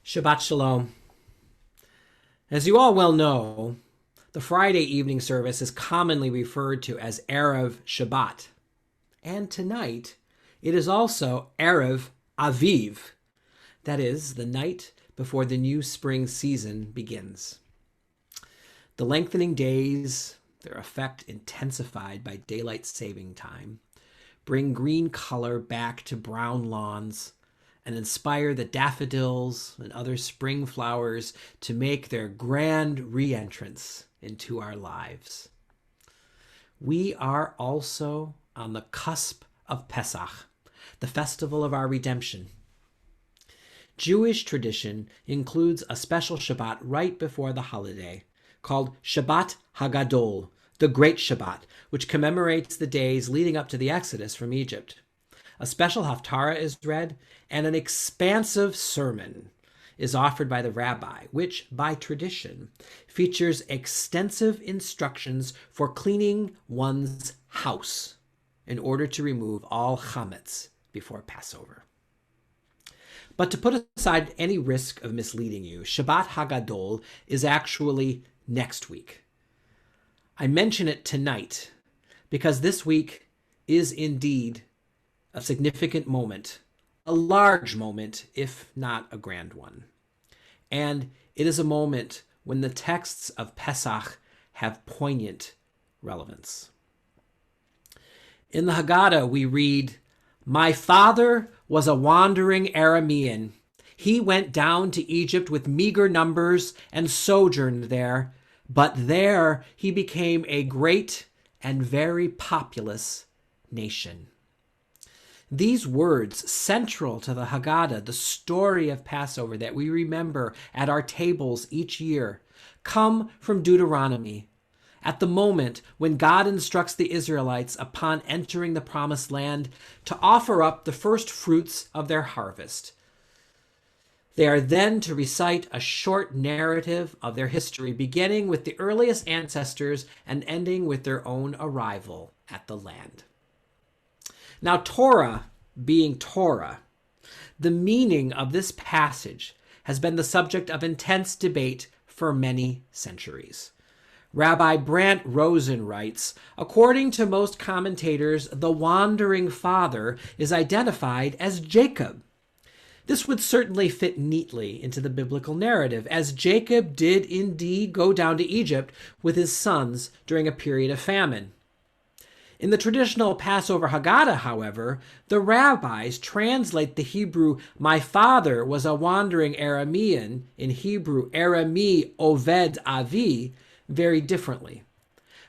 Shabbat Shalom. As you all well know, the Friday evening service is commonly referred to as Erev Shabbat. And tonight, it is also Erev Aviv. That is, the night before the new spring season begins. The lengthening days, their effect intensified by daylight saving time, bring green color back to brown lawns and inspire the daffodils and other spring flowers to make their grand re-entrance into our lives. We are also on the cusp of Pesach, the festival of our redemption. Jewish tradition includes a special Shabbat right before the holiday called Shabbat Hagadol, the Great Shabbat, which commemorates the days leading up to the Exodus from Egypt. A special haftarah is read, and an expansive sermon is offered by the rabbi, which, by tradition, features extensive instructions for cleaning one's house in order to remove all chametz before Passover. But to put aside any risk of misleading you, Shabbat Hagadol is actually next week. I mention it tonight because this week is indeed a significant moment, a large moment, if not a grand one. And it is a moment when the texts of Pesach have poignant relevance. In the Haggadah, we read, "My father was a wandering Aramean. He went down to Egypt with meager numbers and sojourned there, but there he became a great and very populous nation." These words, central to the Haggadah, the story of Passover that we remember at our tables each year, come from Deuteronomy, at the moment when God instructs the Israelites upon entering the Promised Land to offer up the first fruits of their harvest. They are then to recite a short narrative of their history, beginning with the earliest ancestors and ending with their own arrival at the land. Now, Torah being Torah, the meaning of this passage has been the subject of intense debate for many centuries. Rabbi Brant Rosen writes, according to most commentators, the wandering father is identified as Jacob. This would certainly fit neatly into the biblical narrative, as Jacob did indeed go down to Egypt with his sons during a period of famine. In the traditional Passover Haggadah, however, the rabbis translate the Hebrew, "My father was a wandering Aramean," in Hebrew, Arami Oved Avi, very differently.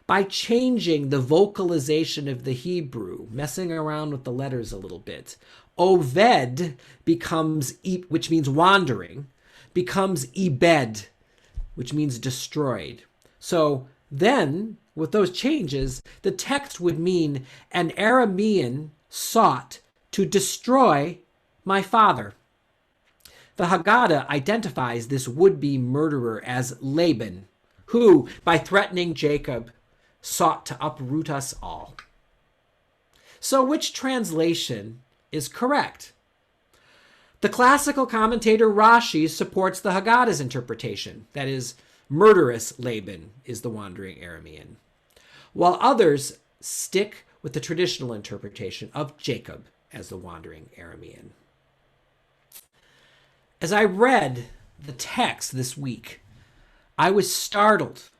By changing the vocalization of the Hebrew, messing around with the letters a little bit, Oved becomes, which means wandering, becomes Ibed, which means destroyed. So then, with those changes, the text would mean an Aramean sought to destroy my father. The Haggadah identifies this would-be murderer as Laban, who, by threatening Jacob, sought to uproot us all. So which translation is correct? The classical commentator Rashi supports the Haggadah's interpretation, that is, murderous Laban is the wandering Aramean, while others stick with the traditional interpretation of Jacob as the wandering Aramean. As I read the text this week, I was startled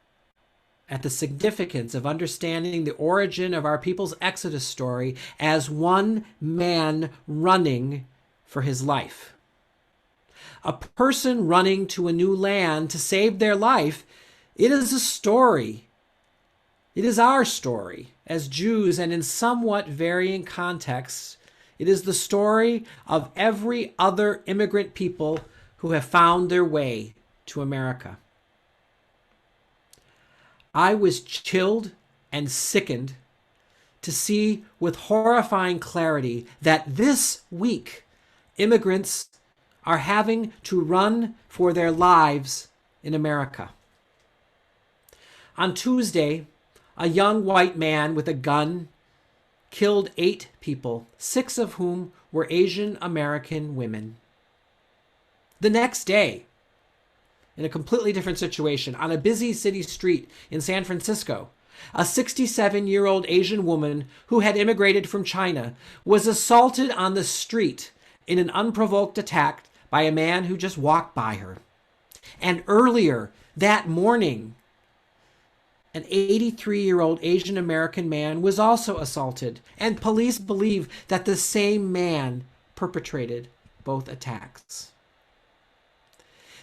at the significance of understanding the origin of our people's Exodus story as one man running for his life. A person running to a new land to save their life, it is a story. It is our story as Jews, and in somewhat varying contexts, it is the story of every other immigrant people who have found their way to America. I was chilled and sickened to see with horrifying clarity that this week, immigrants are having to run for their lives in America. On Tuesday, a young white man with a gun killed 8 people, 6 of whom were Asian American women. The next day, in a completely different situation, on a busy city street in San Francisco, a 67-year-old Asian woman who had immigrated from China was assaulted on the street in an unprovoked attack by a man who just walked by her. And earlier that morning, an 83-year-old Asian American man was also assaulted, and police believe that the same man perpetrated both attacks.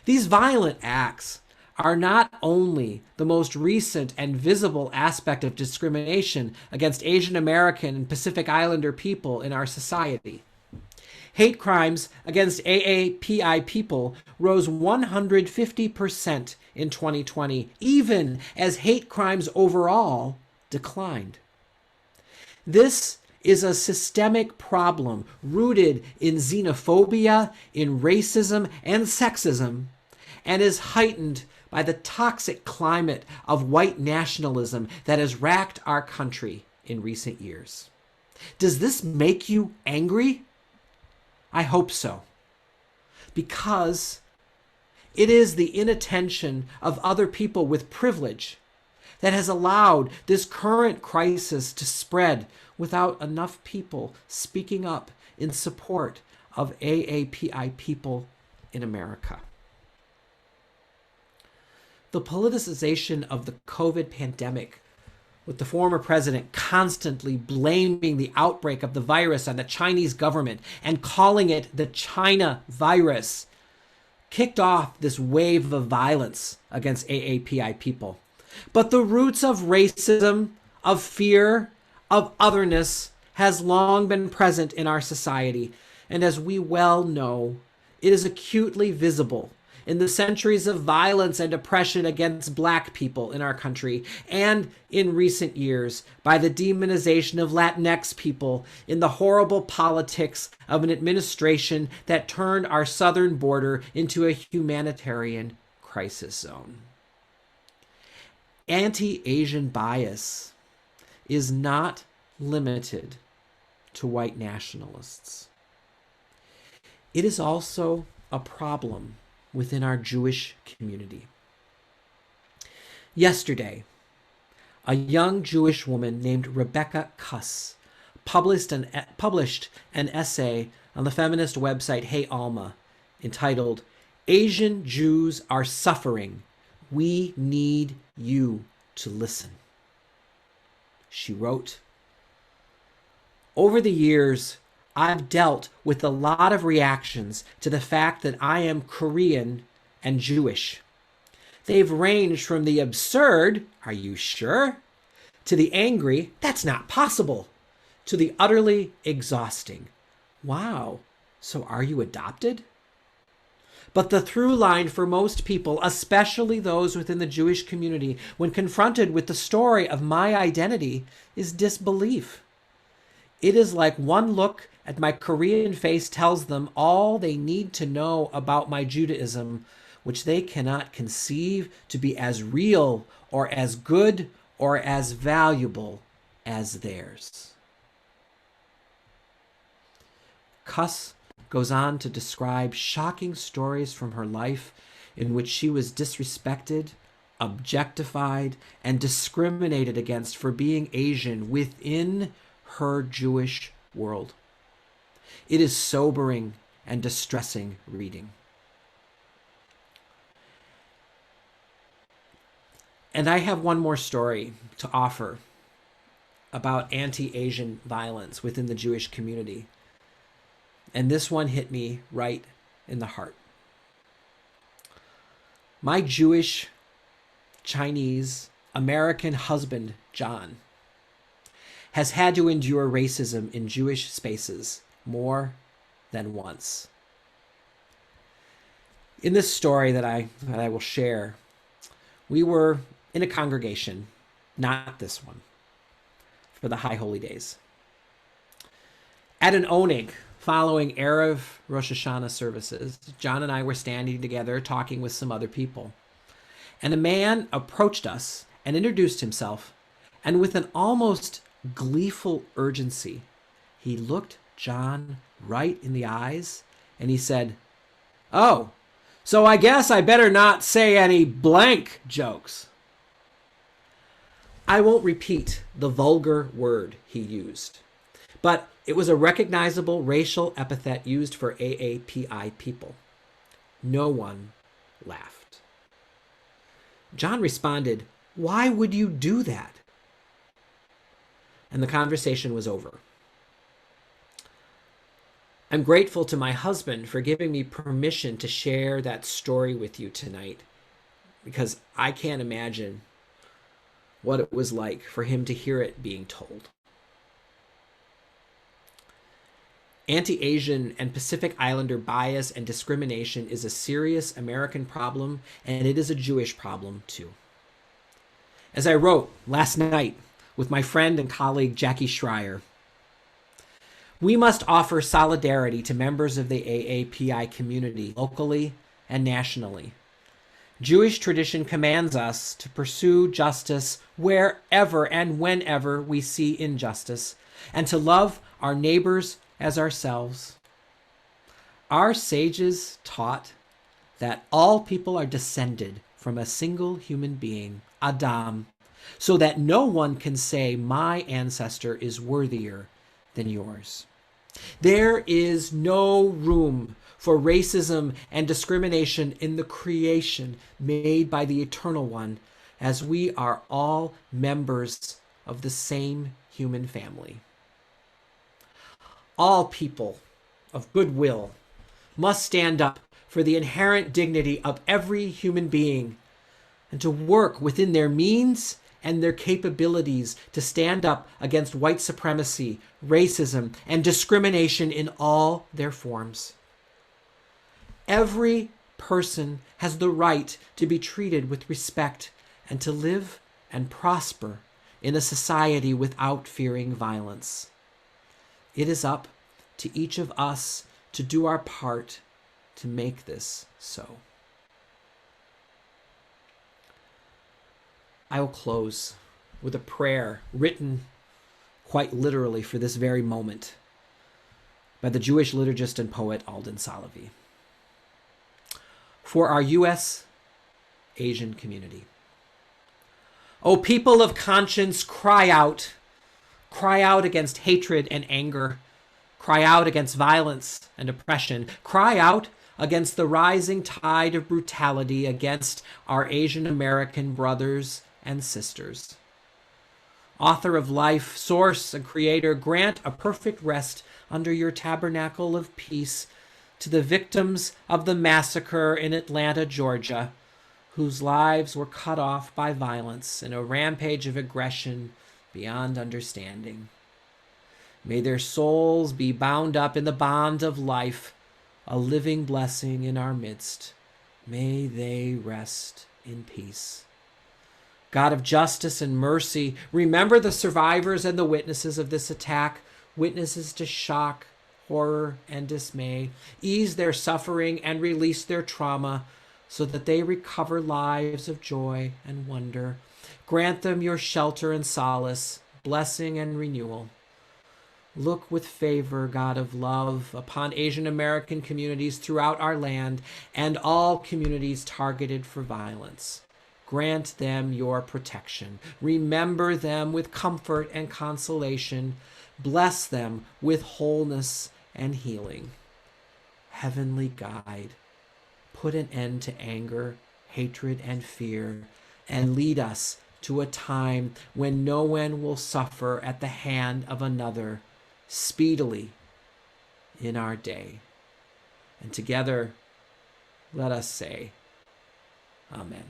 These violent acts are not only the most recent and visible aspect of discrimination against Asian American and Pacific Islander people in our society. Hate crimes against AAPI people rose 150% in 2020, even as hate crimes overall declined. This is a systemic problem rooted in xenophobia, in racism, and sexism, and is heightened by the toxic climate of white nationalism that has racked our country in recent years. Does this make you angry? I hope so, because it is the inattention of other people with privilege that has allowed this current crisis to spread without enough people speaking up in support of AAPI people in America. The politicization of the COVID pandemic, with the former president constantly blaming the outbreak of the virus on the Chinese government and calling it the China virus, kicked off this wave of violence against AAPI people. But the roots of racism, of fear, of otherness has long been present in our society. And as we well know, it is acutely visible in the centuries of violence and oppression against Black people in our country, and in recent years by the demonization of Latinx people in the horrible politics of an administration that turned our southern border into a humanitarian crisis zone. Anti-Asian bias is not limited to white nationalists. It is also a problem within our Jewish community. Yesterday, a young Jewish woman named Rebecca Kuss published an essay on the feminist website Hey Alma entitled, "Asian Jews Are Suffering. We Need You to Listen." She wrote, "Over the years, I've dealt with a lot of reactions to the fact that I am Korean and Jewish. They've ranged from the absurd, 'Are you sure?' to the angry, 'That's not possible,' to the utterly exhausting, 'Wow, so are you adopted?' But the through line for most people, especially those within the Jewish community, when confronted with the story of my identity, is disbelief. It is like one look at my Korean face tells them all they need to know about my Judaism, which they cannot conceive to be as real or as good or as valuable as theirs." Kuss goes on to describe shocking stories from her life in which she was disrespected, objectified, and discriminated against for being Asian within her Jewish world. It is sobering and distressing reading. And I have one more story to offer about anti-Asian violence within the Jewish community. And this one hit me right in the heart. My Jewish, Chinese, American husband, John, has had to endure racism in Jewish spaces more than once. In this story that I will share, we were in a congregation, not this one, for the High Holy Days. At an oneg, following Erev Rosh Hashanah services, John and I were standing together talking with some other people. And a man approached us and introduced himself, and with an almost gleeful urgency, he looked John right in the eyes and he said, "Oh, So I guess I better not say any blank jokes. I won't repeat the vulgar word he used, but it was a recognizable racial epithet used for AAPI people. No one laughed. John responded, "Why would you do that?" And the conversation was over. I'm grateful to my husband for giving me permission to share that story with you tonight, because I can't imagine what it was like for him to hear it being told. Anti-Asian and Pacific Islander bias and discrimination is a serious American problem, and it is a Jewish problem too. As I wrote last night with my friend and colleague Jackie Schreier, we must offer solidarity to members of the AAPI community locally and nationally. Jewish tradition commands us to pursue justice wherever and whenever we see injustice, and to love our neighbors as ourselves. Our sages taught that all people are descended from a single human being, Adam, so that no one can say my ancestor is worthier than yours. There is no room for racism and discrimination in the creation made by the Eternal One, as we are all members of the same human family. All people of goodwill must stand up for the inherent dignity of every human being and to work within their means and their capabilities to stand up against white supremacy, racism, and discrimination in all their forms. Every person has the right to be treated with respect and to live and prosper in a society without fearing violence. It is up to each of us to do our part to make this so. I will close with a prayer written quite literally for this very moment by the Jewish liturgist and poet Alden Salovey. For our U.S. Asian community. O people of conscience, cry out against hatred and anger. Cry out against violence and oppression. Cry out against the rising tide of brutality against our Asian American brothers and sisters. Author of life, source and creator, grant a perfect rest under your tabernacle of peace to the victims of the massacre in Atlanta, Georgia, whose lives were cut off by violence in a rampage of aggression beyond understanding. May their souls be bound up in the bond of life, a living blessing in our midst. May they rest in peace. God of justice and mercy, remember the survivors and the witnesses of this attack, witnesses to shock, horror, and dismay. Ease their suffering and release their trauma so that they recover lives of joy and wonder. Grant them your shelter and solace, blessing and renewal. Look with favor, God of love, upon Asian American communities throughout our land and all communities targeted for violence. Grant them your protection. Remember them with comfort and consolation. Bless them with wholeness and healing. Heavenly Guide, put an end to anger, hatred, and fear, and lead us to a time when no one will suffer at the hand of another, speedily in our day. And together, let us say, Amen.